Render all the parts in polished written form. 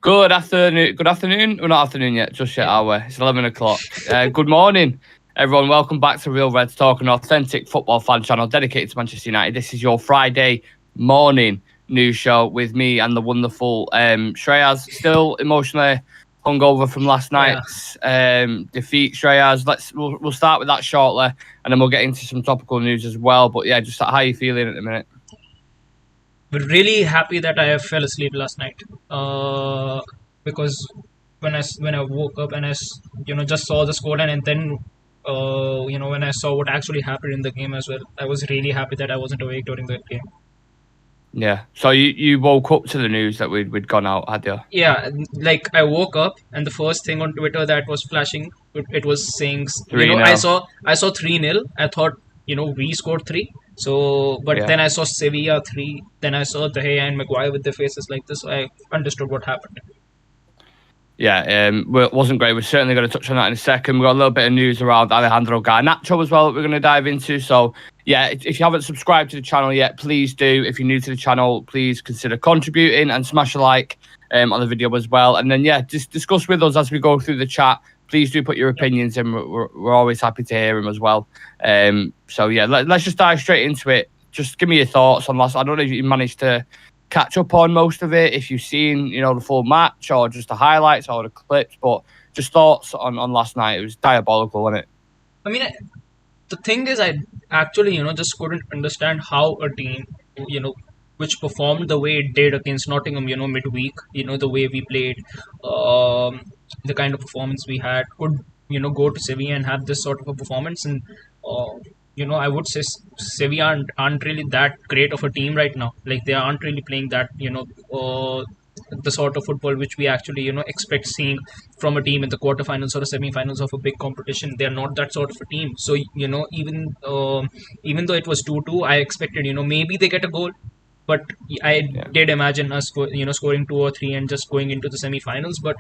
Good afternoon. Good afternoon. We're not afternoon yet, just yet, are we? It's 11 o'clock. Good morning, everyone. Welcome back to Real Reds Talk, an authentic football fan channel dedicated to Manchester United. This is your Friday morning news show with me and the wonderful Shreyas. Still emotionally hungover from last night's defeat, Shreyas. We'll start with that shortly, and then we'll get into some topical news as well. But yeah, just how are you feeling at the minute? We're really happy that I fell asleep last night. Because when I woke up and just saw the scoreline, and then when I saw what actually happened in the game as well, I was really happy that I wasn't awake during that game. Yeah. So you woke up to the news that we'd gone out, had you? Yeah, like I woke up and the first thing on Twitter that was flashing, it was saying, 3-0. I saw 3-0. I thought, we scored three. So, but Yeah. then I saw Sevilla three. Then I saw De Gea and Maguire with their faces like this. So I understood what happened. Yeah, well, it wasn't great. We're certainly going to touch on that in a second. We've got a little bit of news around Alejandro Garnacho as well that we're going to dive into. So, yeah, if you haven't subscribed to the channel yet, please do. If you're new to the channel, please consider contributing and smash a like on the video as well. And then, yeah, just discuss with us as we go through the chat. Please do put your opinions in. We're always happy to hear them as well. So, yeah, let's just dive straight into it. Just give me your thoughts on last. I don't know if you managed to catch up on most of it, if you've seen, the full match or just the highlights or the clips, but just thoughts on last night. It was diabolical, wasn't it? I mean, the thing is, I actually, just couldn't understand how a team, which performed the way it did against Nottingham, midweek, the way we played, the kind of performance we had, could, go to Sevilla and have this sort of a performance. And, I would say Sevilla aren't really that great of a team right now. Like, they aren't really playing that, the sort of football which we actually expect seeing from a team in the quarterfinals or the semi-finals of a big competition. They're not that sort of a team. So even though it was 2-2, I expected maybe they get a goal, but I did imagine us scoring two or three and just going into the semi-finals. But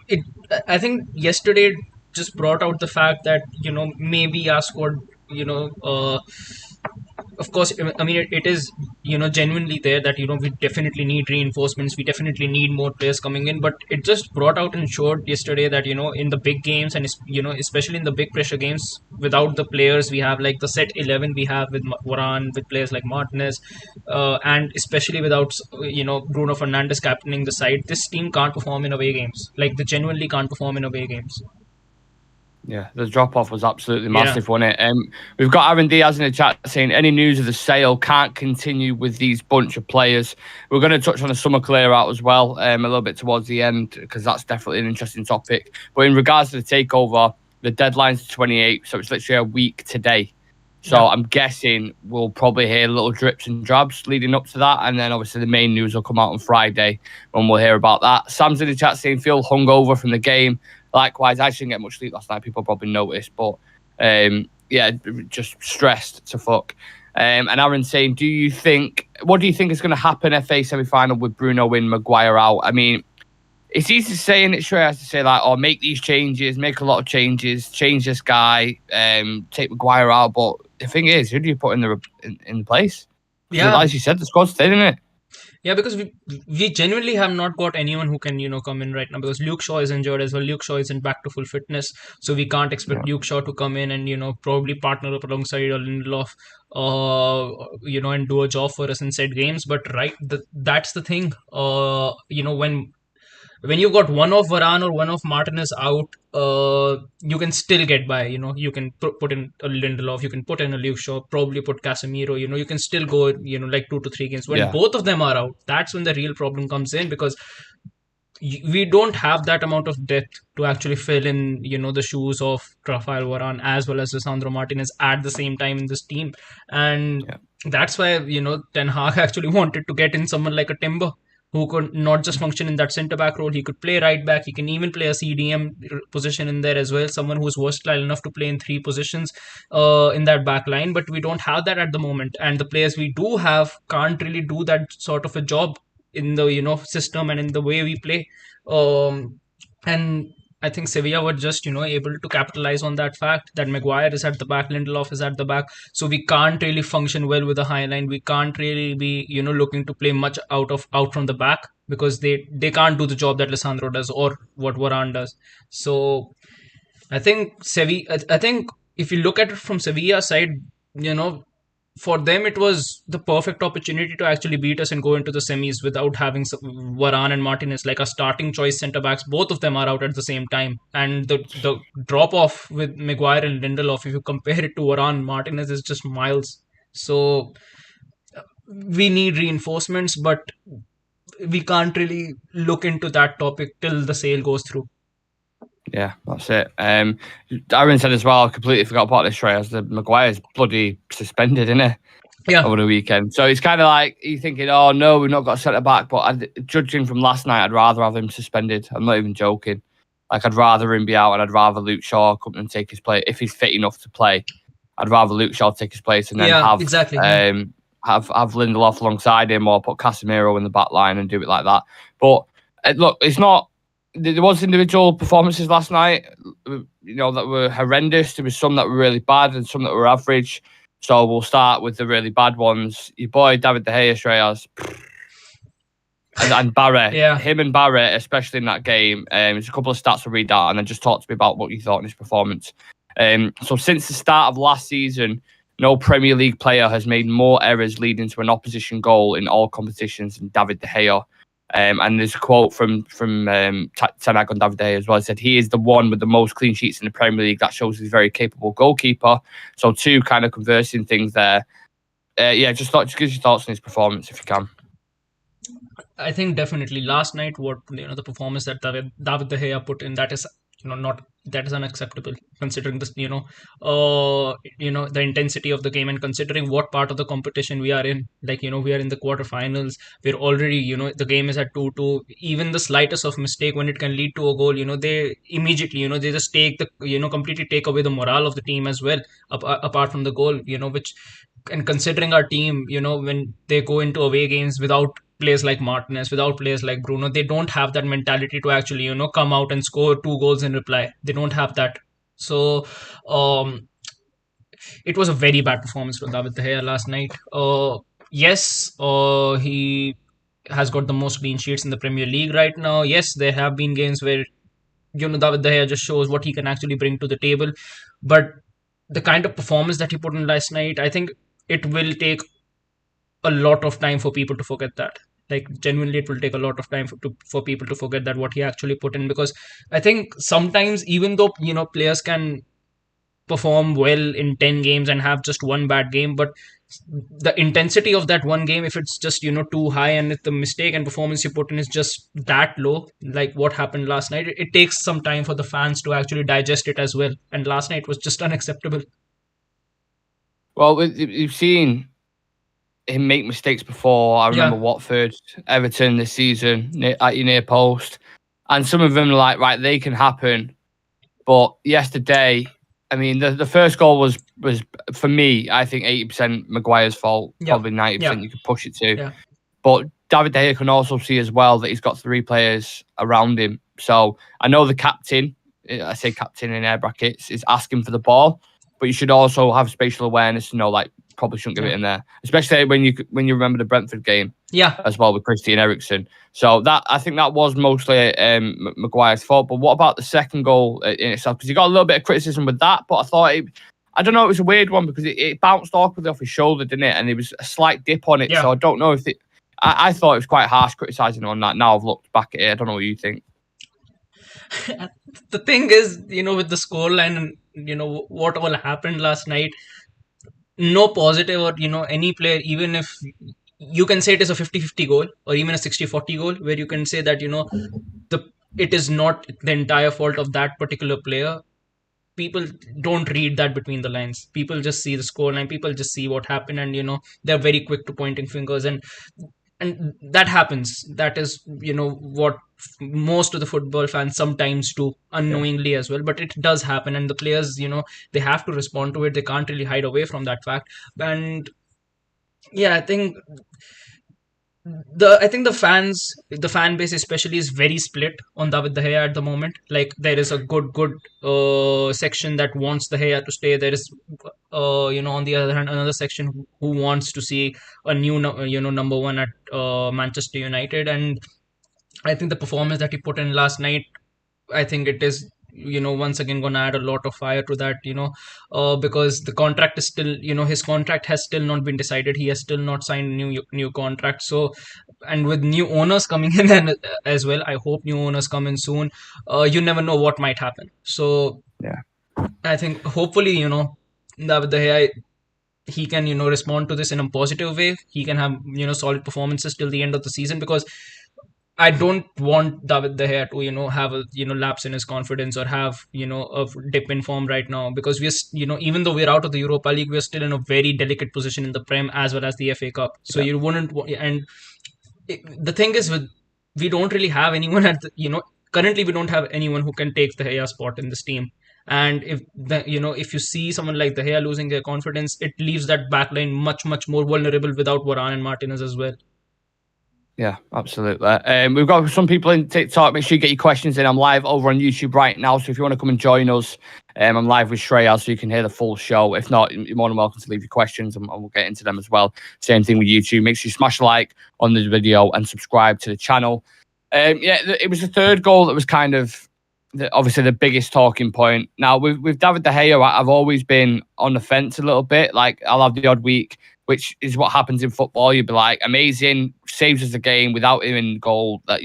it I think yesterday just brought out the fact that maybe our squad, of course, I mean, it is genuinely there that we definitely need reinforcements, we definitely need more players coming in, but it just brought out and showed yesterday that in the big games, and especially in the big pressure games, without the players we have, like the set 11 we have with Varane, with players like Martinez, and especially without Bruno Fernandes captaining the side, this team can't perform in away games. Like, they genuinely can't perform in away games. Yeah, the drop-off was absolutely massive, wasn't it? We've got Aaron Diaz in the chat saying, any news of the sale can't continue with these bunch of players. We're going to touch on the summer clear-out as well a little bit towards the end, because that's definitely an interesting topic. But in regards to the takeover, the deadline's the 28th, so it's literally a week today. So I'm guessing we'll probably hear little drips and drabs leading up to that. And then obviously the main news will come out on Friday when we'll hear about that. Sam's in the chat saying, feel hungover from the game. Likewise, I didn't get much sleep last night. People probably noticed, but just stressed to fuck. And Aaron's saying, what do you think is going to happen FA semi-final with Bruno in, Maguire out? I mean, it's easy to say, and it's sure has to say like, make these changes, make a lot of changes, change this guy, take Maguire out. But the thing is, who do you put in the place? Yeah, as you said, the squad's thin, isn't it? Yeah, because we genuinely have not got anyone who can come in right now, because Luke Shaw is injured as well. Luke Shaw isn't back to full fitness, so we can't expect Luke Shaw to come in and probably partner up alongside Lindelof, and do a job for us in said games. But that's the thing. When you've got one of Varane or one of Martinez out, you can still get by. You can put in a Lindelof, you can put in a Luke Shaw, probably put Casemiro. You can still go, like 2 to 3 games. When both of them are out, that's when the real problem comes in, because we don't have that amount of depth to actually fill in, the shoes of Rafael Varane as well as Lisandro Martinez at the same time in this team. And that's why, Ten Hag actually wanted to get in someone like a Timber, who could not just function in that centre-back role. He could play right-back. He can even play a CDM position in there as well. Someone who's versatile enough to play in 3 positions in that back line. But we don't have that at the moment. And the players we do have can't really do that sort of a job in the system and in the way we play. And I think Sevilla were just, able to capitalize on that fact that Maguire is at the back, Lindelof is at the back. So we can't really function well with the high line. We can't really be, looking to play much out from the back because they can't do the job that Lissandro does or what Varane does. So I think Sevilla. I think if you look at it from Sevilla side, you know, for them it was the perfect opportunity to actually beat us and go into the semis without having Varane and Martinez like a starting choice centre backs. Both of them are out at the same time, and the drop off with Maguire and Lindelof, if you compare it to Varane, Martinez is just miles. So we need reinforcements, but we can't really look into that topic till the sale goes through. Yeah, that's it. Aaron said as well, I completely forgot about this, Trey, as the Maguire's bloody suspended, isn't it? Yeah. Over the weekend. So it's kind of like you're thinking, oh no, we've not got a centre back. But judging from last night, I'd rather have him suspended. I'm not even joking. Like, I'd rather him be out, and I'd rather Luke Shaw come and take his place. If he's fit enough to play, I'd rather Luke Shaw take his place and then have Lindelof alongside him, or put Casemiro in the back line and do it like that. But look, it's not. There was individual performances last night, that were horrendous. There was some that were really bad and some that were average. So we'll start with the really bad ones. Your boy David De Geas, and Barre. Yeah. Him and Barre, especially in that game. There's a couple of stats to read out, and then just talk to me about what you thought in his performance. So since the start of last season, no Premier League player has made more errors leading to an opposition goal in all competitions than David De Gea. And there's a quote from Ten Hag on David De Gea as well. He said he is the one with the most clean sheets in the Premier League. That shows he's a very capable goalkeeper. So two kind of conversing things there. Just give your thoughts on his performance if you can. I think definitely last night, the performance that David De Gea put in, that is that is unacceptable considering this the intensity of the game and considering what part of the competition we are in. Like, we are in the quarterfinals. We're already, the game is at 2-2. Even the slightest of mistake when it can lead to a goal, they immediately, they just take the completely take away the morale of the team as well, apart from the goal, which, and considering our team, when they go into away games without players like Martinez, without players like Bruno, they don't have that mentality to actually, come out and score 2 goals in reply. They don't have that. So, it was a very bad performance from David De Gea last night. Yes, he has got the most clean sheets in the Premier League right now. Yes, there have been games where, David De Gea just shows what he can actually bring to the table. But the kind of performance that he put in last night, I think it will take a lot of time for people to forget that. Like, genuinely, it will take a lot of time for people to forget that what he actually put in, because I think sometimes, even though players can perform well in 10 games and have just one bad game, but the intensity of that one game, if it's just too high, and if the mistake and performance you put in is just that low, like what happened last night, it takes some time for the fans to actually digest it as well, and last night was just unacceptable. Well, you've seen him make mistakes before. I remember Watford, Everton this season at your near post, and some of them are like, right, they can happen. But yesterday, I mean, the first goal was for me, I think 80% Maguire's fault, probably 90% you could push it to. Yeah. But David De Gea can also see as well that he's got 3 players around him. So I know the captain, I say captain in air brackets, is asking for the ball, but you should also have spatial awareness to know, like, probably shouldn't give it in there, especially when you remember the Brentford game, as well, with Christian Eriksen. So that, I think that was mostly Maguire's fault. But what about the second goal in itself? Because he got a little bit of criticism with that, but I thought I don't know, it was a weird one because it bounced awkwardly off his sholders, didn't it? And there was a slight dip on it, so I don't know if I thought it was quite harsh criticising on that. Now I've looked back at it, I don't know what you think. The thing is, with the scoreline and what all happened last night, no positive or any player, even if you can say it is a 50-50 goal or even a 60-40 goal, where you can say that it is not the entire fault of that particular player. People don't read that between the lines. People just see the scoreline. People just see what happened, and they're very quick to pointing fingers, and that happens. That is what most of the football fans sometimes do unknowingly as well, but it does happen, and the players they have to respond to it. They can't really hide away from that fact. And I think I think the fan base especially is very split on David De Gea at the moment. Like there is a good section that wants De Gea to stay. There is on the other hand another section who wants to see a new number one at Manchester United. And I think the performance that he put in last night, I think it is once again gonna add a lot of fire to that, because the contract is still, his contract has still not been decided. He has still not signed new contract. So, and with new owners coming in and as well, I hope new owners come in soon. You never know what might happen. So Yeah. I think hopefully David De Gea, he can respond to this in a positive way. He can have solid performances till the end of the season, because I don't want David De Gea to, have a, lapse in his confidence or have, a dip in form right now, because we're, even though we're out of the Europa League, we're still in a very delicate position in the Prem as well as the FA Cup. So Yeah. you wouldn't, and the thing is we don't really have anyone currently we don't have anyone who can take the De Gea spot in this team. And if you see someone like De Gea losing their confidence, it leaves that backline much more vulnerable without Varane and Martinez as well. Yeah, absolutely. We've got some people in TikTok. Make sure you get your questions in. I'm live over on YouTube right now, so if you want to come and join us, I'm live with Shreya, so you can hear the full show. If not, you're more than welcome to leave your questions, and we'll get into them as well. Same thing with YouTube. Make sure you smash a like on the video and subscribe to the channel. It was the third goal that was kind of obviously the biggest talking point. Now, with David De Gea, I've always been on the fence a little bit. Like, I'll have the odd week, which is what happens in football. You'd be like, amazing, saves us the game. Without him in goal, that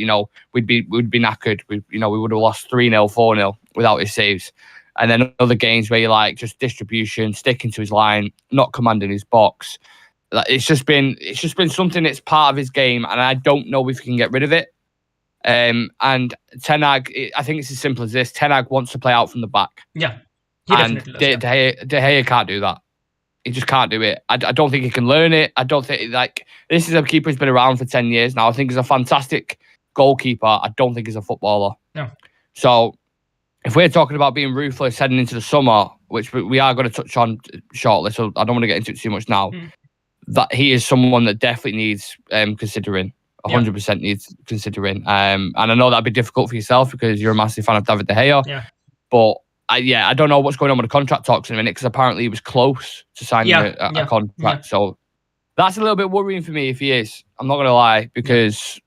we'd be knackered. We would have lost 3-0, 4-0 without his saves. And then other games where you're like, just distribution, sticking to his line, not commanding his box. It's just been something that's part of his game, and I don't know if he can get rid of it. And Ten Hag, I think it's as simple as this: Ten Hag wants to play out from the back. Yeah, he definitely does. De Gea can't do that. He just can't do it. I don't think he can learn it. I don't think, this is a keeper who's been around for 10 years now. I think he's a fantastic goalkeeper. I don't think he's a footballer. No. So if we're talking about being ruthless heading into the summer, which we are going to touch on shortly, so I don't want to get into it too much now, that he is someone that definitely needs considering. 100% needs considering. And I know that'd be difficult for yourself because you're a massive fan of David De Gea. Yeah. But I don't know what's going on with the contract talks in a minute, because apparently he was close to signing a contract. Yeah. So that's a little bit worrying for me if he is. I'm not going to lie, because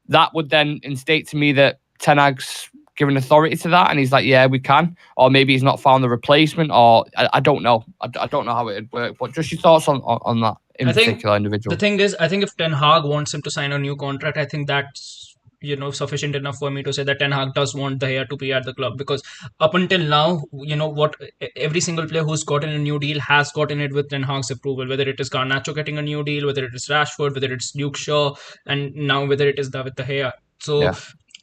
that would then instate to me that Ten Hag's given authority to that, and he's like, yeah, we can. Or maybe he's not found the replacement, or I don't know. I don't know how it would work. But just your thoughts on that particular individual. The thing is, I think if Ten Hag wants him to sign a new contract, I think that's sufficient enough for me to say that Ten Hag does want De Gea to be at the club, because up until now, every single player who's gotten a new deal has gotten it with Ten Hag's approval, whether it is Garnacho getting a new deal, whether it is Rashford, whether it's Luke Shaw, and now whether it is David De Gea. So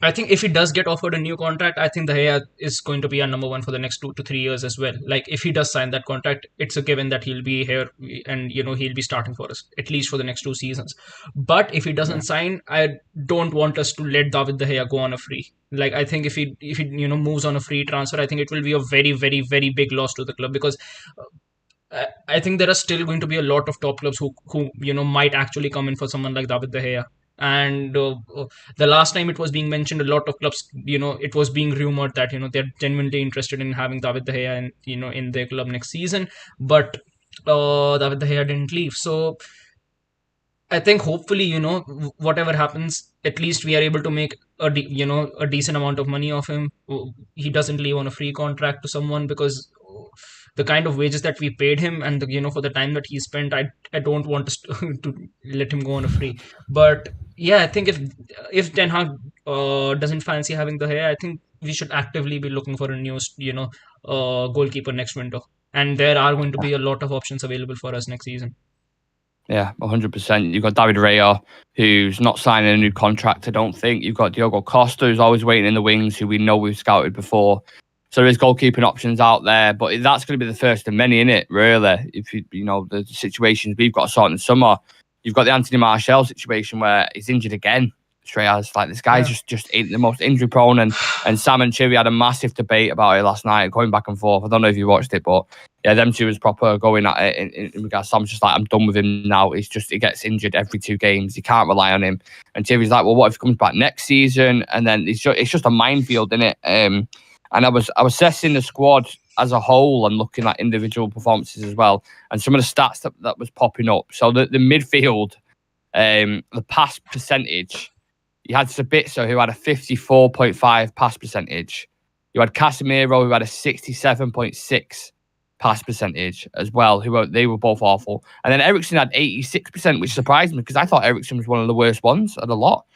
I think if he does get offered a new contract, I think De Gea is going to be our number one for the next 2 to 3 years as well. Like, if he does sign that contract, it's a given that he'll be here and, he'll be starting for us, at least for the next 2 seasons. But if he doesn't sign, I don't want us to let David De Gea go on a free. Like, I think if he moves on a free transfer, I think it will be a very, very, very big loss to the club, because I think there are still going to be a lot of top clubs who might actually come in for someone like David De Gea. And the last time it was being mentioned, a lot of clubs, it was being rumored that they're genuinely interested in having David De Gea in their club next season, but David De Gea didn't leave. So I think hopefully whatever happens, at least we are able to make a decent amount of money off him. He doesn't leave on a free contract to someone, because the kind of wages that we paid him and for the time that he spent, I don't want to let him go on a free. But yeah, I think if Ten Hag doesn't fancy having De Gea, I think we should actively be looking for a new goalkeeper next window, and there are going to be a lot of options available for us next season. Yeah, 100%. You've got David Raya, who's not signing a new contract, I don't think. You've got Diogo Costa, who's always waiting in the wings, who we know we've scouted before. So there is goalkeeping options out there, but that's going to be the first of many, innit, really? If the situations we've got to sort in the summer. You've got the Anthony Martial situation where he's injured again. Strayaz. Like, this guy's just the most injury prone, and Sam and Chivy had a massive debate about it last night, going back and forth. I don't know if you watched it, but yeah, them two was proper going at it in regards. Sam's just like, I'm done with him now. He gets injured every 2 games. You can't rely on him. And Chivy's like, well, what if he comes back next season? And then it's just a minefield, isn't it? And I was assessing the squad as a whole and looking at individual performances as well, and some of the stats that was popping up. So the midfield, the pass percentage, you had Sabitzer, who had a 54.5 pass percentage. You had Casemiro, who had a 67.6 pass percentage as well. They were both awful. And then Eriksen had 86%, which surprised me because I thought Eriksen was one of the worst ones at a lot.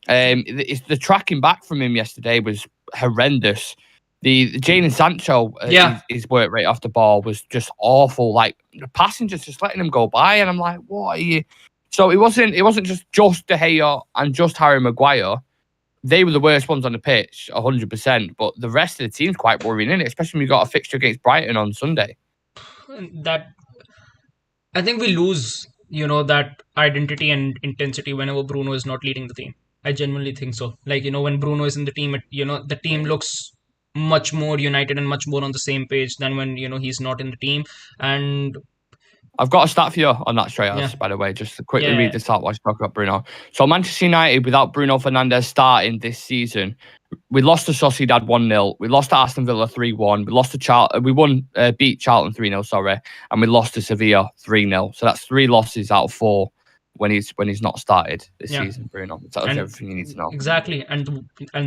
The tracking back from him yesterday was horrendous. The Jadon Sancho, his work rate off the ball was just awful. Like, the passengers just letting him go by, and I'm like, what are you? So it wasn't just De Gea and just Harry Maguire. They were the worst ones on the pitch, 100%. But the rest of the team's quite worrying, isn't it? Especially when you've got a fixture against Brighton on Sunday. That, I think we lose, that identity and intensity whenever Bruno is not leading the team. I genuinely think so. Like, when Bruno is in the team, the team looks much more united and much more on the same page than when, he's not in the team. And I've got a stat for you on that, Strayaz, by the way. Just to quickly read this out while I talk about Bruno. So Manchester United, without Bruno Fernandes starting this season, we lost to Sociedad 1-0. We lost to Aston Villa 3-1. We lost to Charlton. Beat Charlton 3-0, sorry. And we lost to Sevilla 3-0. So that's 3 losses out of 4 when he's not started this season, Bruno. That's everything you need to know. Exactly. And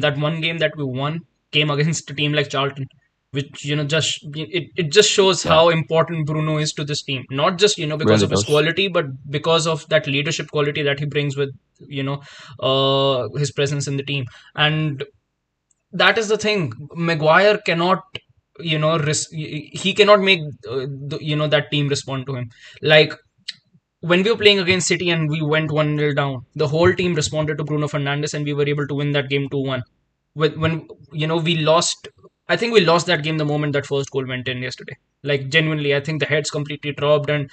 that one game that we won came against a team like Charlton, which it just shows how important Bruno is to this team. Not just because of his quality, but because of that leadership quality that he brings with his presence in the team. And that is the thing. Maguire cannot he cannot make that team respond to him. Like, when we were playing against City and we went 1-0 down, the whole team responded to Bruno Fernandes and we were able to win that game 2-1. When we lost, I think we lost that game the moment that first goal went in yesterday. Like, genuinely, I think the heads completely dropped and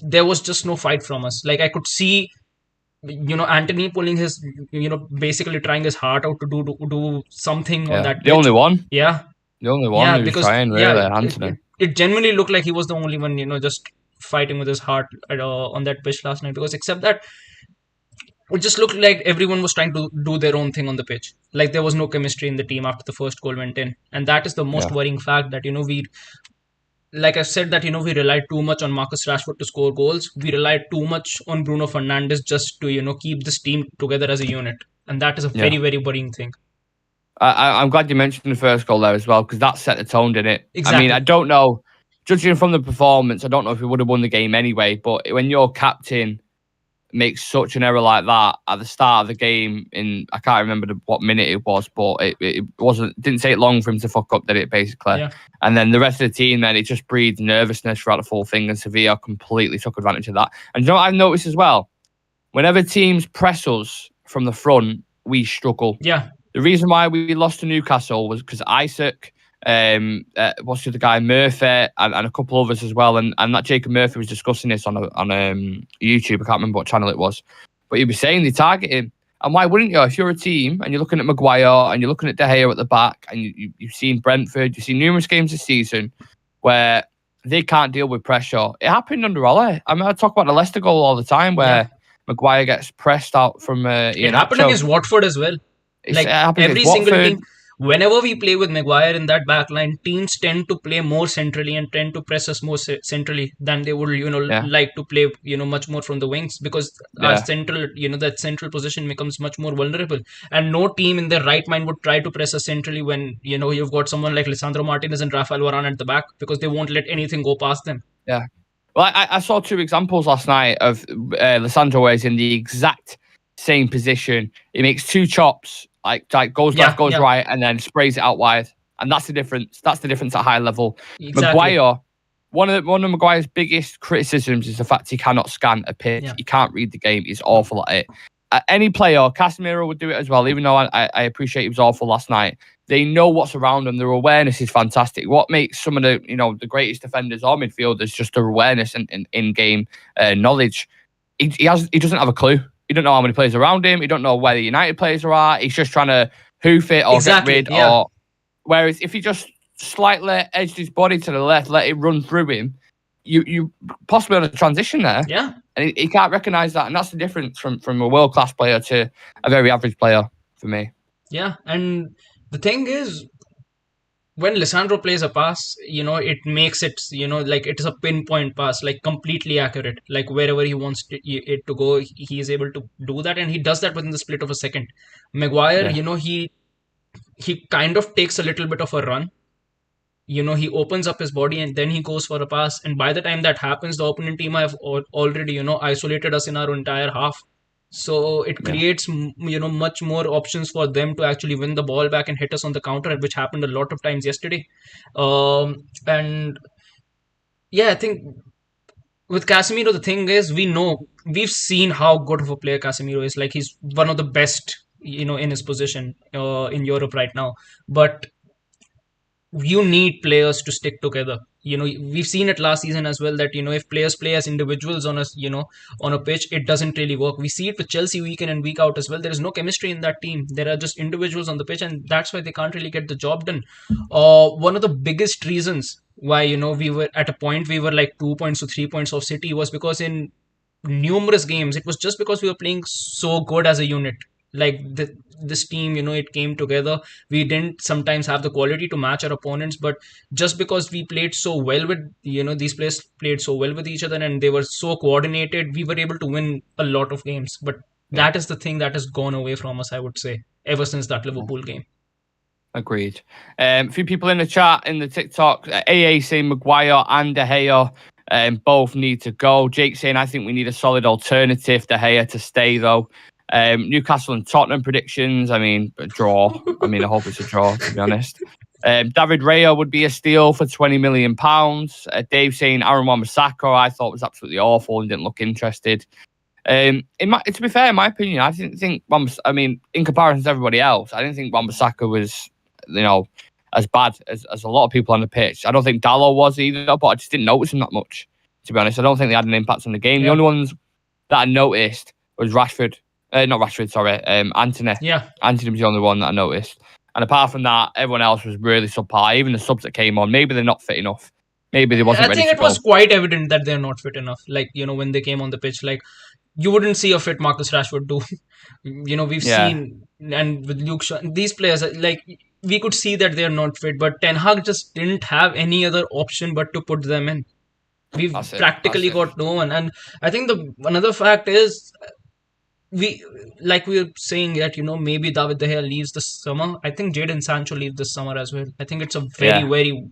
there was just no fight from us. Like, I could see, Anthony pulling his, basically trying his heart out to do something on that pitch. The only one. Yeah. The only one who was trying, really, Anthony. It genuinely looked like he was the only one, just fighting with his heart on that pitch last night. Because except that, it just looked like everyone was trying to do their own thing on the pitch. Like, there was no chemistry in the team after the first goal went in. And that is the most worrying fact that, we, like I said, that, we relied too much on Marcus Rashford to score goals. We relied too much on Bruno Fernandes just to, keep this team together as a unit. And that is a very, very worrying thing. I'm glad you mentioned the first goal there as well, because that set the tone, didn't it? Exactly. I mean, I don't know, judging from the performance, I don't know if we would have won the game anyway, but when your captain makes such an error like that at the start of the game, I can't remember what minute it was, but it didn't take long for him to fuck up, did it, basically? Yeah. And then the rest of the team, then it just breathed nervousness throughout the full thing, and Sevilla completely took advantage of that. And you know what I've noticed as well? Whenever teams press us from the front, we struggle. Yeah. The reason why we lost to Newcastle was because Isaac, what's the other guy, Murphy, and a couple others as well, and that Jacob Murphy was discussing this on YouTube. I can't remember what channel it was, but he was saying they target him. And why wouldn't you? If you're a team and you're looking at Maguire and you're looking at De Gea at the back, and you've seen Brentford, you've seen numerous games this season where they can't deal with pressure. It happened under Ole. I mean, I talk about the Leicester goal all the time where Maguire gets pressed out from Ian. It happened against Watford as well. Like, every single team, whenever we play with Maguire in that back line, teams tend to play more centrally and tend to press us more centrally than they would, like to play, much more from the wings, because our central, that central position becomes much more vulnerable. And no team in their right mind would try to press us centrally when, you've got someone like Lisandro Martinez and Rafael Varane at the back, because they won't let anything go past them. Yeah. Well, I saw 2 examples last night of Lisandro where he's in the exact same position. He makes 2 chops, like goes left, goes right, and then sprays it out wide. And that's the difference. That's the difference at high level. Exactly. Maguire, one of Maguire's biggest criticisms is the fact he cannot scan a pitch. Yeah. He can't read the game. He's awful at it. Any player, Casemiro would do it as well, even though I appreciate he was awful last night. They know what's around them. Their awareness is fantastic. What makes some of the the greatest defenders or midfielders just their awareness and in-game knowledge. He doesn't have a clue. You don't know how many players around him. You don't know where the United players are. He's just trying to hoof it or get rid. Or whereas if he just slightly edged his body to the left, let it run through him, you possibly on a transition there. Yeah. And he can't recognise that. And that's the difference from a world-class player to a very average player for me. Yeah. And the thing is, when Lisandro plays a pass, it makes it, like it is a pinpoint pass, like completely accurate. Like wherever he wants it to go, he is able to do that. And he does that within the split of a second. Maguire, he kind of takes a little bit of a run. He opens up his body and then he goes for a pass. And by the time that happens, the opponent team have already, isolated us in our entire half. So it creates, much more options for them to actually win the ball back and hit us on the counter, which happened a lot of times yesterday. And yeah, I think with Casemiro, the thing is, we've seen how good of a player Casemiro is. Like he's one of the best, in his position in Europe right now. But you need players to stick together. We've seen it last season as well that if players play as individuals on a pitch, it doesn't really work. We see it with Chelsea week in and week out as well. There is no chemistry in that team. There are just individuals on the pitch, and that's why they can't really get the job done. One of the biggest reasons why we were at a point we were like 2 points to 3 points of City was because in numerous games it was just because we were playing so good as a unit. Like this team, it came together. We didn't sometimes have the quality to match our opponents, but just because we played so well with, these players played so well with each other and they were so coordinated, we were able to win a lot of games. But that is the thing that has gone away from us, I would say, ever since that Liverpool game. Agreed. A few people in the chat, in the TikTok, AA saying Maguire and De Gea both need to go. Jake saying, I think we need a solid alternative. De Gea to stay, though. Newcastle and Tottenham predictions. I mean, a draw. I hope it's a draw, to be honest. David Raya would be a steal for £20 million. Dave saying Aaron Wan-Bissaka I thought was absolutely awful and didn't look interested. To be fair, in my opinion, I didn't think in comparison to everybody else, I didn't think Wan-Bissaka was, as bad as a lot of people on the pitch. I don't think Dalot was either, but I just didn't notice him that much, to be honest. I don't think they had an impact on the game. The only ones that I noticed was Rashford. Not Rashford, sorry. Antony. Yeah. Antony was the only one that I noticed. And apart from that, everyone else was really subpar. Even the subs that came on, maybe they're not fit enough. Maybe they wasn't ready to go. I think it was quite evident that they're not fit enough. Like, when they came on the pitch, like, you wouldn't see a fit Marcus Rashford do. We've seen, and with Luke Shaw, these players, like, we could see that they're not fit, but Ten Hag just didn't have any other option but to put them in. We've practically got no one. And I think another fact is, we were saying that maybe David De Gea leaves this summer. I think Jadon Sancho leaves this summer as well. I think it's a very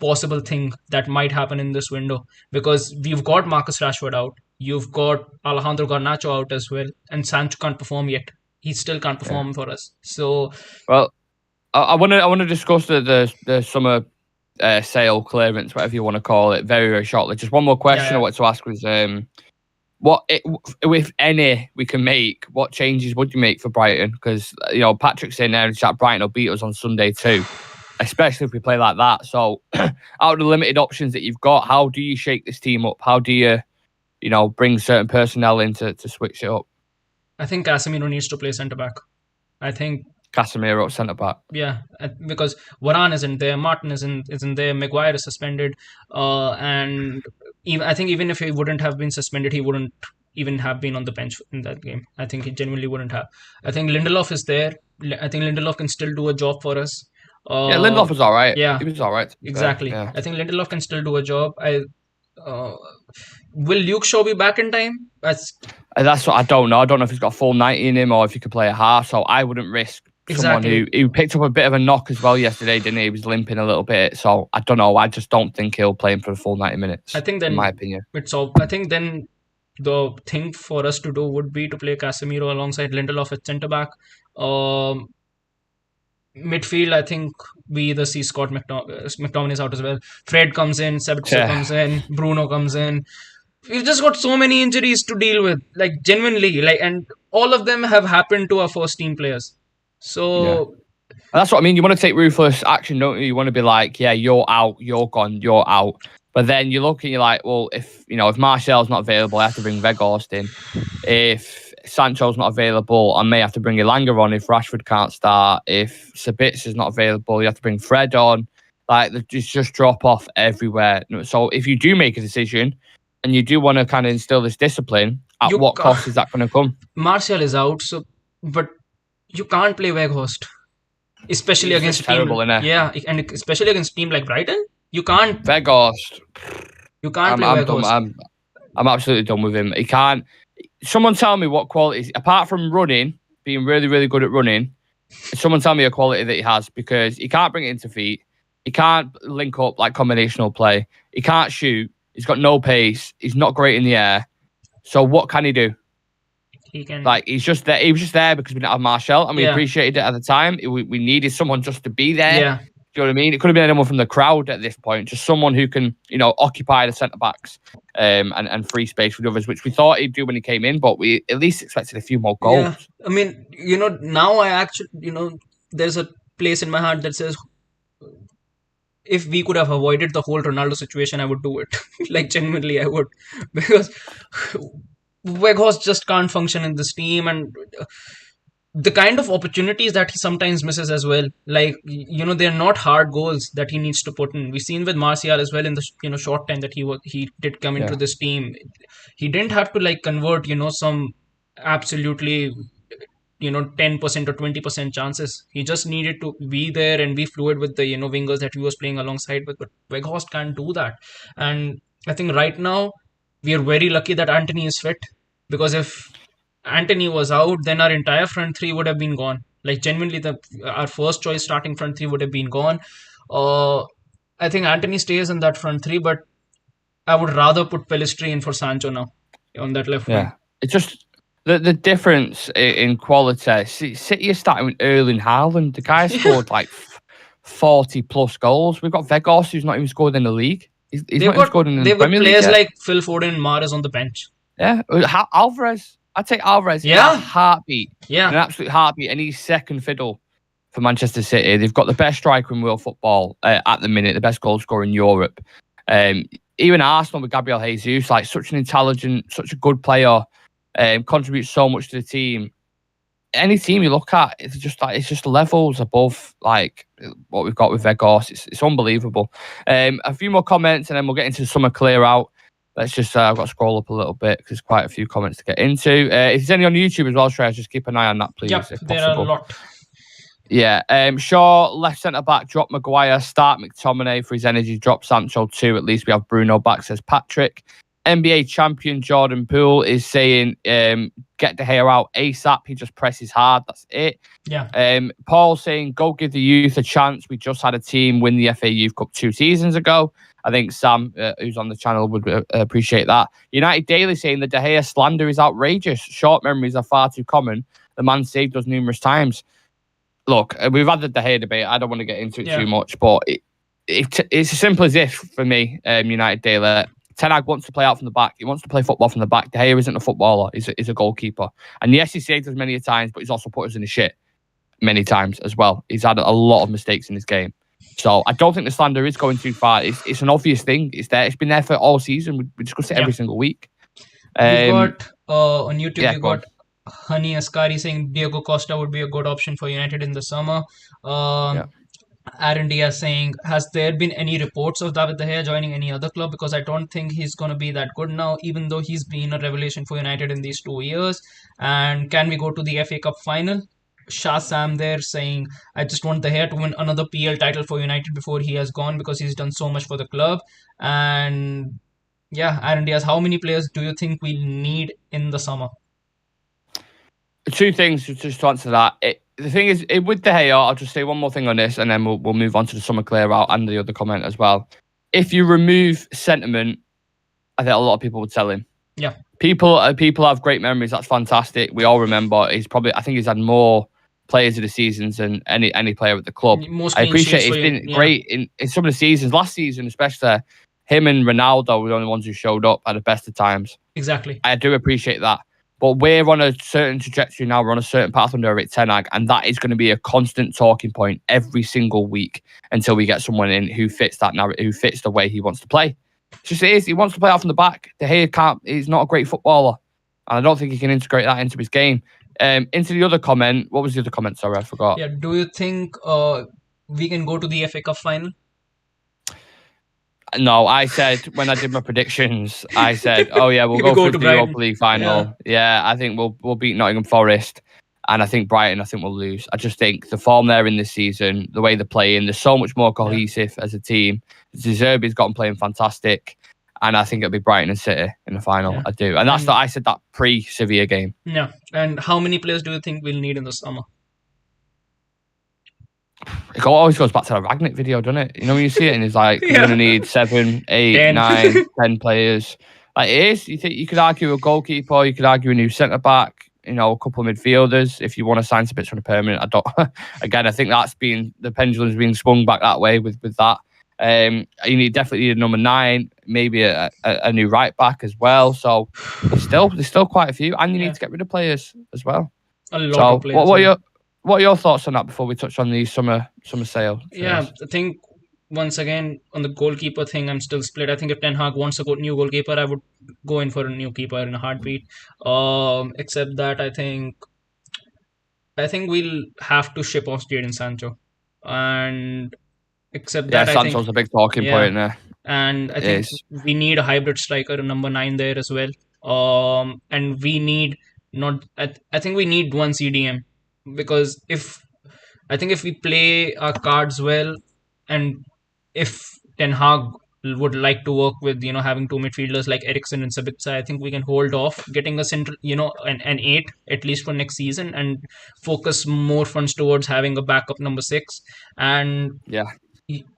possible thing that might happen in this window, because we've got Marcus Rashford out, you've got Alejandro Garnacho out as well, and Sancho can't perform yet. He still can't perform for us. So well, I want to discuss the summer sale clearance, whatever you want to call it, very very shortly. Just one more question I wanted to ask was what, if any, we can make, what changes would you make for Brighton? Because, Patrick's saying there in the chat, Brighton will beat us on Sunday too, especially if we play like that. So, out of the limited options that you've got, how do you shake this team up? How do you, bring certain personnel in to switch it up? I think Casemiro needs to play centre-back. I think Casemiro centre-back. Yeah, because Varane isn't there, Martin isn't there, Maguire is suspended, and I think even if he wouldn't have been suspended, he wouldn't even have been on the bench in that game. I think he genuinely wouldn't have. I think Lindelof is there. I think Lindelof can still do a job for us. Lindelof was all right. Yeah, he was all right. Exactly. Yeah. I think Lindelof can still do a job. Will Luke Shaw be back in time? That's what I don't know. I don't know if he's got a full 90 in him or if he could play a half. So I wouldn't risk someone who picked up a bit of a knock as well yesterday, didn't he? He was limping a little bit. So I don't know. I just don't think he'll play him for the full 90 minutes. I think then, in my opinion, I think then the thing for us to do would be to play Casemiro alongside Lindelof at centre back. Midfield, I think we either see Scott McTominay out as well. Fred comes in, Sabitzer comes in, Bruno comes in. We've just got so many injuries to deal with, like genuinely, and all of them have happened to our first team players. So that's what I mean. You want to take ruthless action, don't you? You want to be like, yeah, you're out, you're gone, you're out. But then you look and you're like, well, if Martial's not available, I have to bring Weghorst in. If Sancho's not available, I may have to bring Elanga on if Rashford can't start. If Sabitz is not available, you have to bring Fred on. Like, it's just drop off everywhere. So if you do make a decision and you do want to kind of instill this discipline, at what cost is that going to come? Martial is out, but you can't play Weghorst, especially against terrible, team. Innit? Yeah, and especially against team like Brighton, you can't. Weghorst. You can't play Weghorst. I'm absolutely done with him. He can't. Someone tell me what qualities, apart from running, being really, really good at running, someone tell me a quality that he has, because he can't bring it into feet. He can't link up like combinational play. He can't shoot. He's got no pace. He's not great in the air. So what can he do? He can. Like, he's just there. He was just there because we didn't have Martial, and we appreciated it at the time. We needed someone just to be there. Yeah. Do you know what I mean? It could have been anyone from the crowd at this point, just someone who can, occupy the centre backs and free space for the others, which we thought he'd do when he came in, but we at least expected a few more goals. Yeah. I mean, now I actually, there's a place in my heart that says, if we could have avoided the whole Ronaldo situation, I would do it. Like, genuinely, I would. Because Weghorst just can't function in this team, and the kind of opportunities that he sometimes misses as well. Like, they're not hard goals that he needs to put in. We've seen with Martial as well in the short time that he did come into this team. He didn't have to like convert, some absolutely 10% or 20% chances. He just needed to be there and be fluid with the wingers that he was playing alongside with. But Weghorst can't do that. And I think right now we are very lucky that Antony is fit, because if Antony was out, then our entire front three would have been gone. Like, genuinely, our first choice starting front three would have been gone. I think Antony stays in that front three, but I would rather put Pellistri in for Sancho now on that left wing. It's just the difference in quality. City are starting with Erling Haaland. The guy scored like 40 plus goals. We've got Weghorst, who's not even scored in the league. He's not even scored in the Premier League. They've got players like Phil Foden and Mahrez on the bench. Yeah, Alvarez. I'd take Alvarez. Yeah, in a heartbeat. Yeah, an absolute heartbeat, and he's second fiddle for Manchester City. They've got the best striker in world football at the minute, the best goal scorer in Europe. Even Arsenal with Gabriel Jesus, like, such an intelligent, such a good player, contributes so much to the team. Any team you look at, it's just levels above like what we've got with Weghorst. It's unbelievable. A few more comments, and then we'll get into the summer clear out. Let's just, I've got to scroll up a little bit because there's quite a few comments to get into. If there's any on YouTube as well, Shreyas, just keep an eye on that, please. Yep, there are a lot. Yeah. Shaw, left centre back, drop Maguire, start McTominay for his energy, drop Sancho 2. At least we have Bruno back, says Patrick. NBA champion Jordan Poole is saying, get De Gea out ASAP. He just presses hard. That's it. Yeah. Paul saying, go give the youth a chance. We just had a team win the FA Youth Cup 2 seasons ago. I think Sam, who's on the channel, would appreciate that. United Daily saying the De Gea slander is outrageous. Short memories are far too common. The man saved us numerous times. Look, we've had the De Gea debate. I don't want to get into it too much, but it's as simple as this for me, United Daily. Ten Hag wants to play out from the back. He wants to play football from the back. De Gea isn't a footballer. He's a goalkeeper. And yes, he saved us many times, but he's also put us in the shit many times as well. He's had a lot of mistakes in his game. So I don't think the slander is going too far. It's an obvious thing. It's there. It's been there for all season. We discuss it every single week. We've got on YouTube, we've got Honey Ascari saying Diego Costa would be a good option for United in the summer. Aaron Diaz saying, has there been any reports of David De Gea joining any other club? Because I don't think he's going to be that good now, even though he's been a revelation for United in these 2 years. And can we go to the FA Cup final? Shah Sam there saying, I just want De Gea to win another PL title for United before he has gone, because he's done so much for the club. And Aaron Diaz, how many players do you think we need in the summer? Two things just to answer that. The thing is, with De Gea, I'll just say one more thing on this, and then we'll move on to the summer clear out and the other comment as well. If you remove sentiment, I think a lot of people would sell him. Yeah. People have great memories. That's fantastic. We all remember. I think he's had more players of the seasons than any player at the club. I appreciate it's been great in some of the seasons. Last season, especially, him and Ronaldo were the only ones who showed up at the best of times. Exactly. I do appreciate that. But we're on a certain trajectory now. We're on a certain path under Erik Ten Hag, and that is going to be a constant talking point every single week until we get someone in who fits that narrative, who fits the way he wants to play. just it is. He wants to play out from the back. De Gea can't. He's not a great footballer, and I don't think he can integrate that into his game. Into the other comment. What was the other comment? Sorry, I forgot. Yeah. Do you think we can go to the FA Cup final? No, I said when I did my predictions, I said, "Oh yeah, we'll go through the Europa League final." Yeah, I think we'll beat Nottingham Forest, and I think Brighton. I think we'll lose. I just think the form they're in this season, the way they're playing, they're so much more cohesive as a team. Zerbi's got them playing fantastic, and I think it'll be Brighton and City in the final. I do, and that's I said that pre-Sevilla game. Yeah, and how many players do you think we'll need in the summer? It always goes back to the Ragnick video, doesn't it? You know, when you see it and it's like, you're going to need 7, 8, 10. 9, 10 players. Like it is. You could argue a goalkeeper, you could argue a new centre-back, you know, a couple of midfielders if you want to sign some bits from the permanent. I think that's been, the pendulum's being swung back that way with that. You definitely need a number 9, maybe a new right-back as well. So there's still quite a few, and you need to get rid of players as well. A lot of players. What are your thoughts on that before we touch on the summer sale? Yeah, I think once again on the goalkeeper thing, I'm still split. I think if Ten Hag wants a new goalkeeper, I would go in for a new keeper in a heartbeat. Except that I think we'll have to ship off Jadon Sancho, and except that Sancho's a big talking point there. And I think we need a hybrid striker, a number 9 there as well. And we need I think we need one CDM. Because if we play our cards well, and if Ten Hag would like to work with, you know, having 2 midfielders like Eriksen and Sabitzer, I think we can hold off getting a central, you know, an 8 at least for next season, and focus more funds towards having a backup number 6. And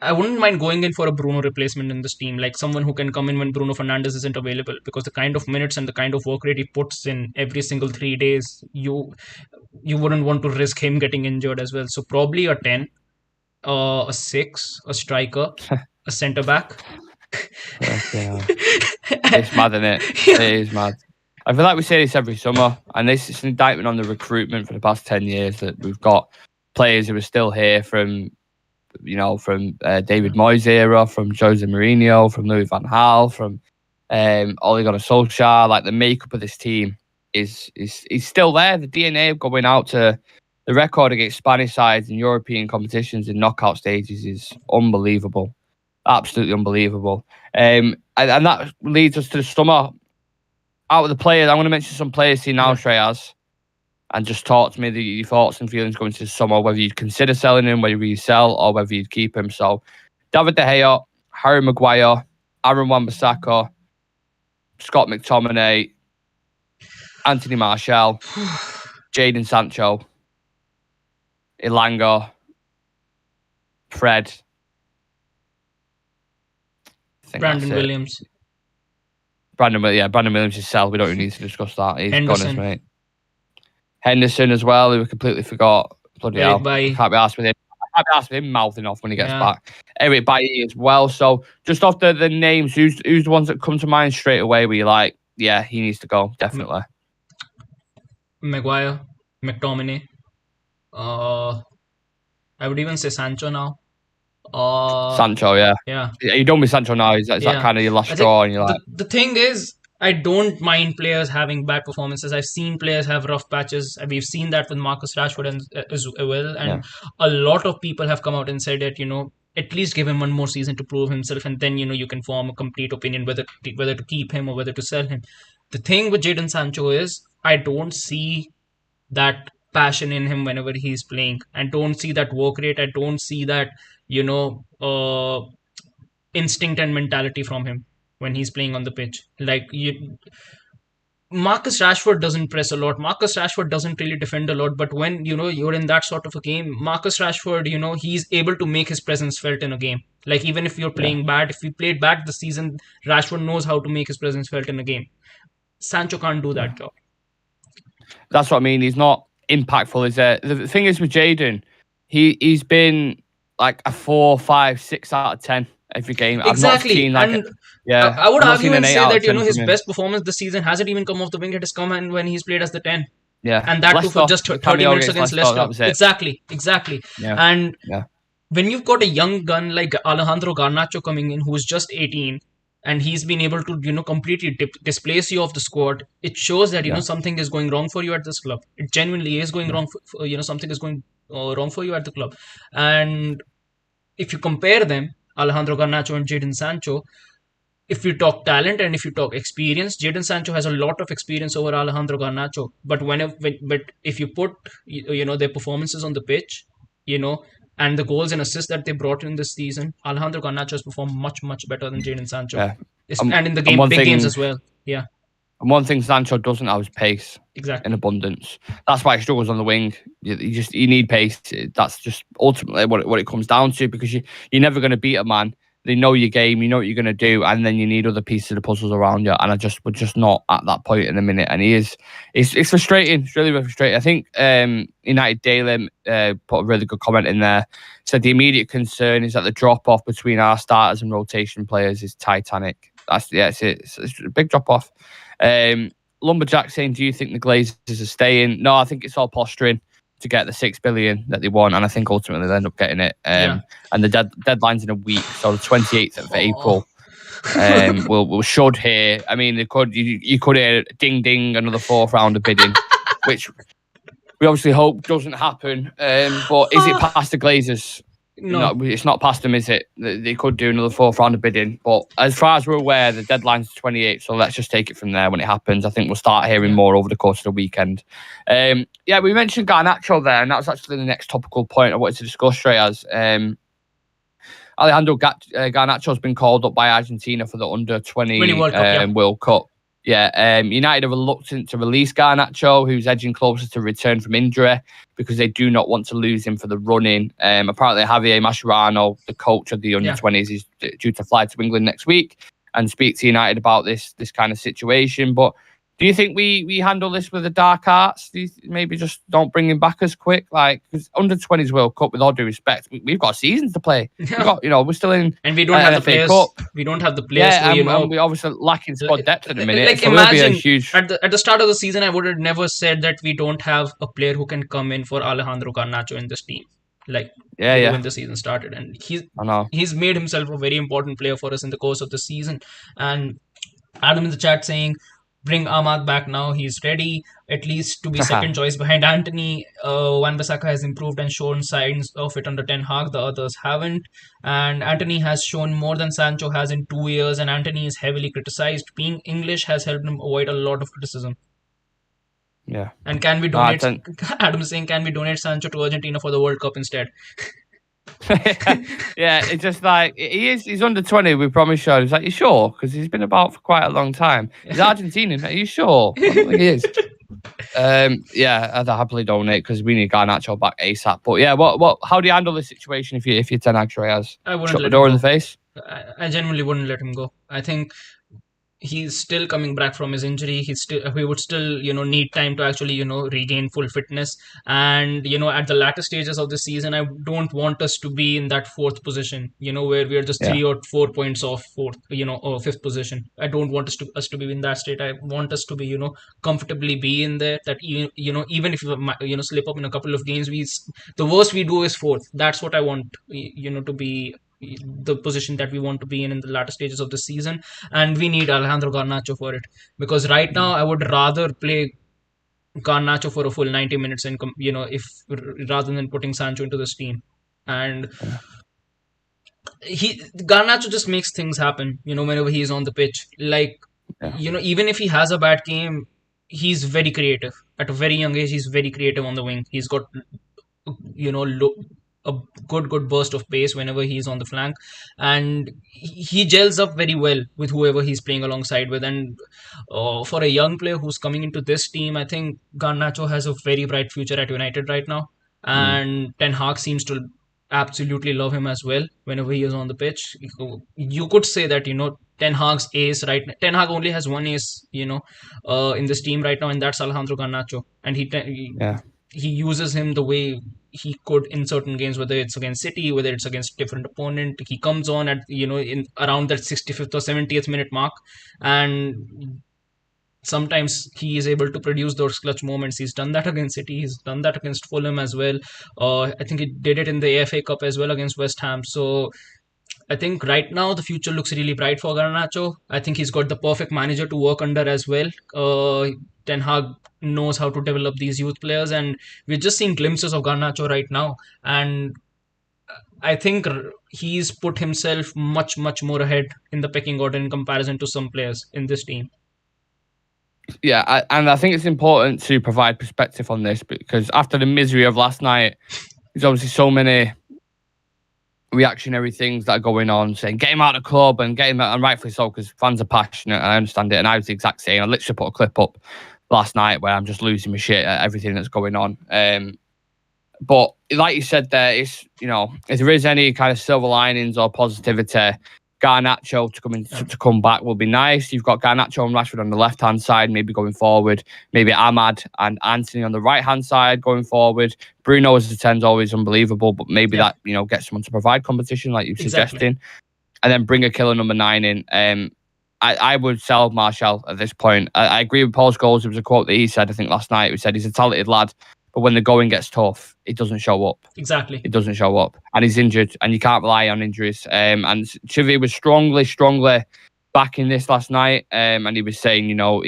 I wouldn't mind going in for a Bruno replacement in this team, like someone who can come in when Bruno Fernandes isn't available, because the kind of minutes and the kind of work rate he puts in every single 3 days, you wouldn't want to risk him getting injured as well. So probably a 10, a 6, a striker, a centre back. It's mad, isn't it? It is mad. I feel like we say this every summer, and this is an indictment on the recruitment for the past 10 years, that we've got players who are still here from David Moyes era, from Jose Mourinho, from Louis van Gaal, from Ole Gunnar Solskjaer. Like the makeup of this team is still there. The DNA of going out to the record against Spanish sides in European competitions in knockout stages is unbelievable, absolutely unbelievable. And that leads us to the summer. Out of the players, I'm going to mention some players here now, Shreyas, and just talk to me your thoughts and feelings going into the summer, whether you'd consider selling him, whether you sell, or whether you'd keep him. So, David De Gea, Harry Maguire, Aaron Wan-Bissaka, Scott McTominay, Anthony Martial, Jadon Sancho, Elanga, Fred, Brandon Williams. Brandon Williams is sell. We don't even need to discuss that. He's gone, his mate. Henderson as well, who we completely forgot. Bloody hell. Can't be asked with him mouthing off when he gets back. Eric Bailly as well. So just off the names, who's the ones that come to mind straight away where you're like, yeah, he needs to go, definitely? Maguire, McTominay. I would even say Sancho now. Sancho, yeah. You done with Sancho now? Is that kind of your last straw? And you're like, the thing is, I don't mind players having bad performances. I've seen players have rough patches. We've seen that with Marcus Rashford as well. And a lot of people have come out and said that, you know, at least give him one more season to prove himself, and then, you know, you can form a complete opinion whether to keep him or whether to sell him. The thing with Jadon Sancho is I don't see that passion in him whenever he's playing. I don't see that work rate. I don't see that, you know, instinct and mentality from him when he's playing on the pitch. Like, Marcus Rashford doesn't press a lot. Marcus Rashford doesn't really defend a lot. But when, you know, you're in that sort of a game, Marcus Rashford, you know, he's able to make his presence felt in a game. Like, even if you're playing bad, if you played bad this season, Rashford knows how to make his presence felt in a game. Sancho can't do that job. That's what I mean. He's not impactful, is it? The thing is with Jadon, he's been like a 4, 5, 6 out of 10 every game. Exactly. I would argue and say that, you know, his best performance this season hasn't even come off the wing. It has come when he's played as the 10. Yeah. And that too for just 30 minutes against Leicester. Exactly. Yeah. And when you've got a young gun like Alejandro Garnacho coming in, who's just 18, and he's been able to completely displace you off the squad, it shows that Yeah. something is going wrong for you at this club. It genuinely is going Yeah. wrong something is going wrong for you at the club. And if you compare them, Alejandro Garnacho and Jadon Sancho, if you talk talent and if you talk experience, Jadon Sancho has a lot of experience over Alejandro Garnacho. But but if you put their performances on the pitch, you know, and the goals and assists that they brought in this season, Alejandro Garnacho has performed much better than Jadon Sancho, Yeah. Um, and in the and big games as well. Yeah, one thing Sancho doesn't have is pace in exactly. abundance. That's why he struggles on the wing. You need pace. That's just ultimately what it comes down to, because you're never going to beat a man. They know your game, you know what you're going to do, and then you need other pieces of the puzzles around you. And we're just not at that point in a minute. And he is, it's frustrating. It's really, really frustrating. I think United Daily put a really good comment in there. Said the immediate concern is that the drop off between our starters and rotation players is titanic. It's a big drop off. Lumberjack saying, do you think the Glazers are staying? No, I think it's all posturing to get the 6 billion that they want, and I think ultimately they end up getting it. Yeah. And the deadline's in a week, so the 28th of April. We'll should hear. I mean, you could hear ding ding another 4th round of bidding, which we obviously hope doesn't happen. But is it past the Glazers? No. It's not past them, is it? They could do another 4th round of bidding. But as far as we're aware, the deadline's 28th, so let's just take it from there when it happens. I think we'll start hearing more over the course of the weekend. We mentioned Garnacho there, and that was actually the next topical point I wanted to discuss straight as. Alejandro Garnacho has been called up by Argentina for the under-20 World Cup. Yeah, United are reluctant to release Garnacho, who's edging closer to return from injury, because they do not want to lose him for the run-in. Apparently, Javier Mascherano, the coach of the under-20s, is due to fly to England next week and speak to United about this kind of situation. But do you think we handle this with the dark arts? Maybe just don't bring him back as quick? Because under-20s World Cup, with all due respect, we've got seasons to play. We've got, we're still in, and we don't have the players. Cup. We don't have the players. And we obviously lacking squad depth at the minute. Like, so imagine be a huge... at the start of the season, I would have never said that we don't have a player who can come in for Alejandro Garnacho in this team. When the season started, and he's made himself a very important player for us in the course of the season. And Adam in the chat saying, bring Ahmad back now. He's ready, at least to be second choice behind Antony. Wan-Bissaka has improved and shown signs of it under Ten Hag. The others haven't. And Antony has shown more than Sancho has in 2 years, and Antony is heavily criticized. Being English has helped him avoid a lot of criticism. Yeah. And can we donate... Adam is saying, can we donate Sancho to Argentina for the World Cup instead? It's just like he's under 20. We promise you. He's like, you sure? Because he's been about for quite a long time. He's Argentinian. Are you sure? I don't think he is. I'd happily donate because we need Garnacho back ASAP. But what? How do you handle this situation if you're Ten Hag Reyes? I wouldn't shut the door in the face. I genuinely wouldn't let him go. I think he's still coming back from his injury. He would still need time to actually regain full fitness. And at the latter stages of the season, I don't want us to be in that 4th position, where we are just 3 or 4 points off 4th, or 5th position. I don't want us to be in that state. I want us to be comfortably be in there. That even if we slip up in a couple of games, the worst we do is 4th. That's what I want to be the position that we want to be in the latter stages of the season. And we need Alejandro Garnacho for it, because right now I would rather play Garnacho for a full 90 minutes and rather than putting Sancho into this team. And Garnacho just makes things happen whenever he is on the pitch. Even if he has a bad game, he's very creative. At a very young age, he's very creative on the wing. He's got a good burst of pace whenever he's on the flank, and he gels up very well with whoever he's playing alongside with. And for a young player who's coming into this team, I think Garnacho has a very bright future at United right now, and Ten Hag seems to absolutely love him as well whenever he is on the pitch. You could say that Ten Hag's ace Ten Hag only has one ace in this team right now, and that's Alejandro Garnacho, and he uses him the way he could in certain games, whether it's against City, whether it's against different opponent. He comes on at in around that 65th or 70th minute mark, and sometimes he is able to produce those clutch moments. He's done that against City. He's done that against Fulham as well. I think he did it in the FA Cup as well against West Ham. So I think right now the future looks really bright for Garnacho. I think he's got the perfect manager to work under as well. Ten Hag knows how to develop these youth players, and we're just seeing glimpses of Garnacho right now. And I think he's put himself much, much more ahead in the pecking order in comparison to some players in this team. Yeah, and I think it's important to provide perspective on this because after the misery of last night, there's obviously so many reactionary things that are going on, saying get him out of the club and get him out, and rightfully so because fans are passionate and I understand it. And I was the exact same. I literally put a clip up last night where I'm just losing my shit at everything that's going on. But like you said there, it's, you know, if there is any kind of silver linings or positivity, Garnacho to come back will be nice. You've got Garnacho and Rashford on the left hand side, maybe going forward. Maybe Ahmad and Anthony on the right hand side going forward. Bruno as a 10 is always unbelievable, but maybe that, you know, gets someone to provide competition like you're suggesting, and then bring a killer number 9 in. I would sell Martial at this point. I agree with Paul Scholes. There was a quote that he said, I think last night, he said he's a talented lad, but when the going gets tough, it doesn't show up. Exactly. It doesn't show up. And he's injured, and you can't rely on injuries. And Chivy was strongly backing this last night. And he was saying, you know,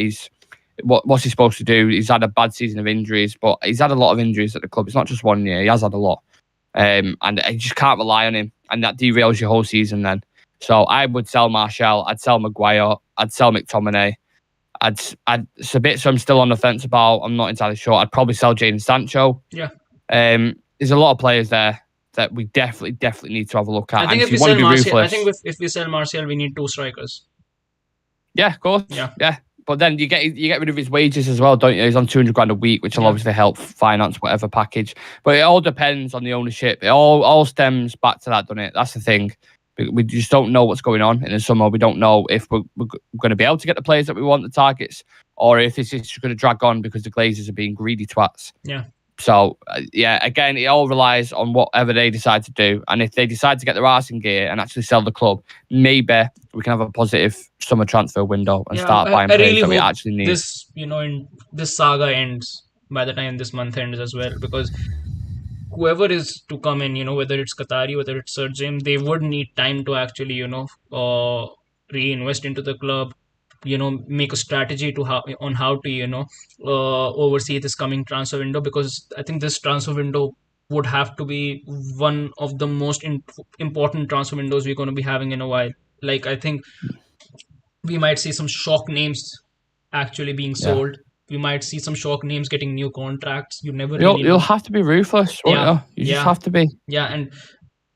what's he supposed to do? He's had a bad season of injuries, but he's had a lot of injuries at the club. It's not just 1 year. He has had a lot. And you just can't rely on him. And that derails your whole season then. So I would sell Martial. I'd sell Maguire. I'd sell McTominay. It's a bit, so I'm still on the fence about. I'm not entirely sure. I'd probably sell Jadon Sancho. Yeah. There's a lot of players there that we definitely need to have a look at. I think if we sell Martial, if we sell Martial, we need 2 strikers. Yeah, of course. Yeah. But then you get rid of his wages as well, don't you? He's on 200 grand a week, which will obviously help finance whatever package. But it all depends on the ownership. It all stems back to that, doesn't it? That's the thing. We just don't know what's going on in the summer. We don't know if we're going to be able to get the players that we want, the targets, or if this is just going to drag on because the Glazers are being greedy twats. Yeah. So, again, it all relies on whatever they decide to do. And if they decide to get their arse in gear and actually sell the club, maybe we can have a positive summer transfer window and start buying players that we actually need. This saga ends by the time this month ends as well, because whoever is to come in, whether it's Qatari, whether it's Sir Jim, they would need time to actually, reinvest into the club, make a strategy on how to, oversee this coming transfer window, because I think this transfer window would have to be one of the most important transfer windows we're going to be having in a while. Like, I think we might see some shock names actually being sold. Yeah. We might see some shock names getting new contracts. You'll have to be ruthless, won't you? You just have to be. Yeah, and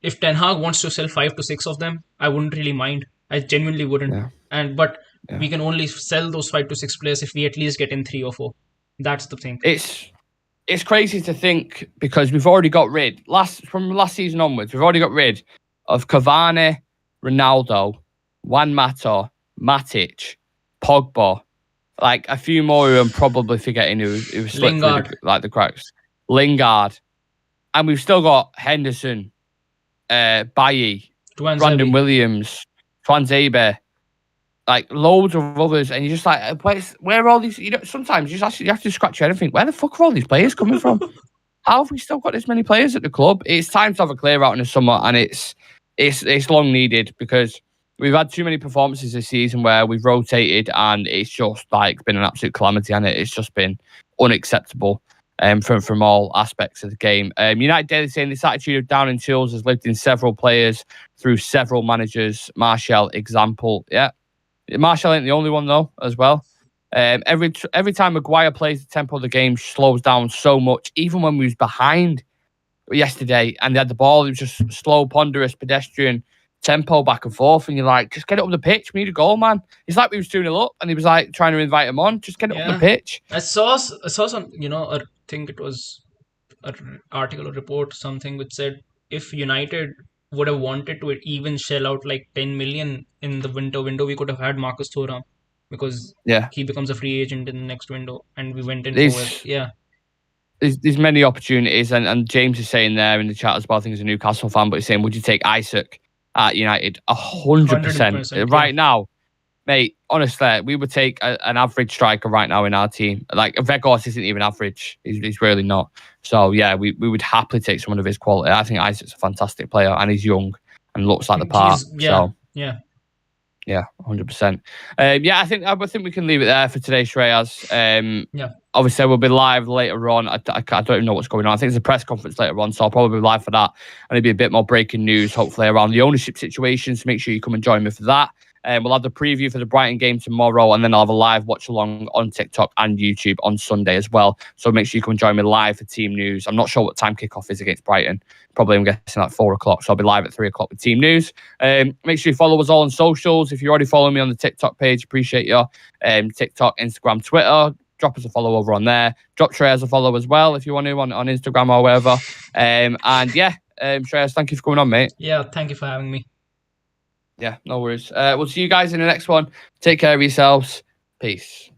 if Ten Hag wants to sell 5 to 6 of them, I wouldn't really mind. I genuinely wouldn't. Yeah. But we can only sell those 5 to 6 players if we at least get in 3 or 4. That's the thing. It's crazy to think, because we've already got rid from last season onwards. We've already got rid of Cavani, Ronaldo, Juan Mata, Matic, Pogba. Like a few more who I'm probably forgetting who slipped through the cracks. Lingard. And we've still got Henderson, Bailly, Brandon Williams, Tuanzebe, like loads of others. And you're just like, where are all these? Sometimes you have to scratch your head and think, where the fuck are all these players coming from? How have we still got this many players at the club? It's time to have a clear out in the summer, and it's long needed, because we've had too many performances this season where we've rotated and it's just been an absolute calamity, and it's just been unacceptable from all aspects of the game. United Daily saying this attitude of down in tools has lived in several players through several managers. Martial example. Yeah. Martial ain't the only one though as well. Every time Maguire plays, the tempo of the game slows down so much, even when we was behind yesterday and they had the ball, it was just slow, ponderous, pedestrian tempo back and forth, and you're like, just get it up the pitch. We need a goal, man. It's like we was 2-0 up, and he was like trying to invite him on. Just get it up the pitch. I saw some, I think it was an article or report, something which said if United would have wanted to even shell out like 10 million in the window, we could have had Marcus Thuram, because he becomes a free agent in the next window, and we went in for it. Yeah. There's many opportunities, and James is saying there in the chat as well, I think he's a Newcastle fan, but he's saying, would you take Isaac at United? 100%. Right now, mate, honestly, we would take an average striker right now in our team. Like, Vegos isn't even average. He's really not. So, yeah, we would happily take someone of his quality. I think Isaac's a fantastic player, and he's young. and looks like the part. So yeah. Yeah, 100%. I think we can leave it there for today, Shreyas. Obviously, we'll be live later on. I don't even know what's going on. I think there's a press conference later on, so I'll probably be live for that. And it'll be a bit more breaking news, hopefully, around the ownership situation. So make sure you come and join me for that. We'll have the preview for the Brighton game tomorrow, and then I'll have a live watch along on TikTok and YouTube on Sunday as well. So make sure you come and join me live for team news. I'm not sure what time kickoff is against Brighton. Probably, I'm guessing, like 4 o'clock. So I'll be live at 3 o'clock with team news. Make sure you follow us all on socials. If you're already following me on the TikTok page, appreciate your TikTok, Instagram, Twitter. Drop us a follow over on there. Drop Shreyas a follow as well if you want to on Instagram or wherever. Shreyas, thank you for coming on, mate. Yeah, thank you for having me. Yeah, no worries. We'll see you guys in the next one. Take care of yourselves. Peace.